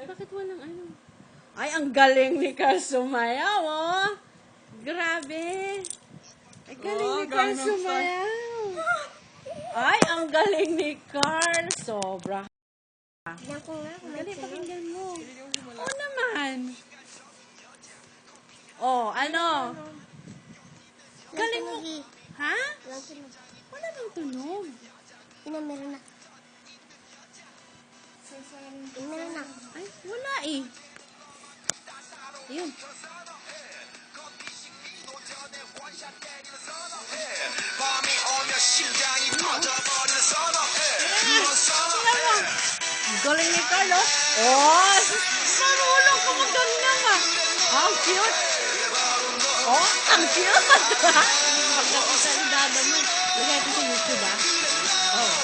Bakit walang ano? Ay, ang galing ni Carl sumayaw, oh. Grabe. Ang galing ni Carl sumayaw. Ay, ang galing ni Carl. Sobra. Tignan ko nga kung may Galing, tunog. pakinggan mo. Oo naman. Oh, ano? Galing mo. Ha? Walang tunog. Wala bang tunog? Meron na. Meron na. Ay, wala eh. Ayun. Ang galing ni Carlo. Oh, marunong ka magganyan ah. Ang cute. Oh, ang cute. Pagkakita ni dada mo. Lagay ito sa YouTube ah. Oh.